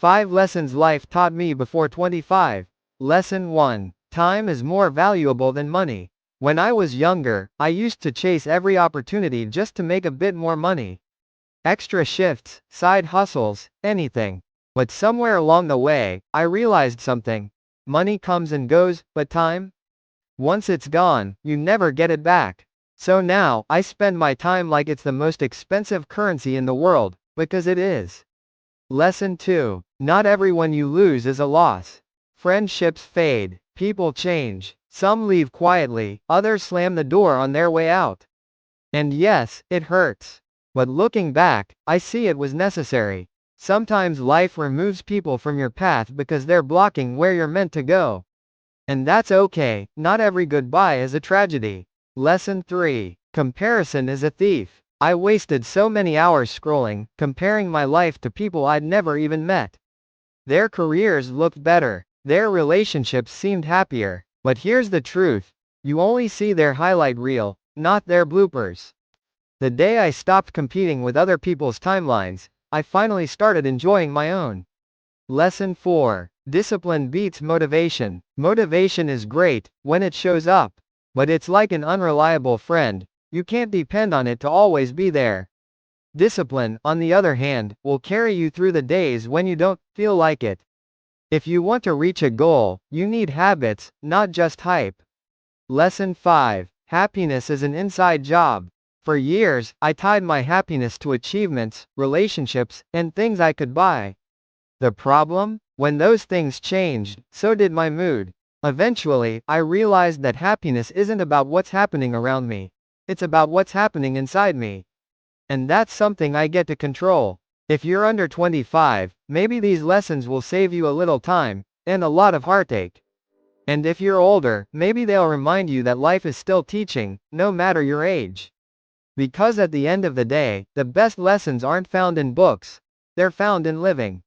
5 lessons life taught me before 25. Lesson 1. Time is more valuable than money. When I was younger, I used to chase every opportunity just to make a bit more money. Extra shifts, side hustles, anything. But somewhere along the way, I realized something. Money comes and goes, but time? Once it's gone, you never get it back. So now, I spend my time like it's the most expensive currency in the world, because it is. Lesson 2. Not everyone you lose is a loss. Friendships fade, people change, some leave quietly, others slam the door on their way out. And yes, it hurts. But looking back, I see it was necessary. Sometimes life removes people from your path because they're blocking where you're meant to go. And that's okay, not every goodbye is a tragedy. Lesson 3. Comparison is a thief. I wasted so many hours scrolling, comparing my life to people I'd never even met. Their careers looked better, their relationships seemed happier, but here's the truth. You only see their highlight reel, not their bloopers. The day I stopped competing with other people's timelines, I finally started enjoying my own. Lesson 4. Discipline beats motivation. Motivation is great when it shows up, but it's like an unreliable friend. You can't depend on it to always be there. Discipline, on the other hand, will carry you through the days when you don't feel like it. If you want to reach a goal, you need habits, not just hype. Lesson 5. Happiness is an inside job. For years, I tied my happiness to achievements, relationships, and things I could buy. The problem? When those things changed, so did my mood. Eventually, I realized that happiness isn't about what's happening around me. It's about what's happening inside me. And that's something I get to control. If you're under 25, maybe these lessons will save you a little time, and a lot of heartache. And if you're older, maybe they'll remind you that life is still teaching, no matter your age. Because at the end of the day, the best lessons aren't found in books. They're found in living.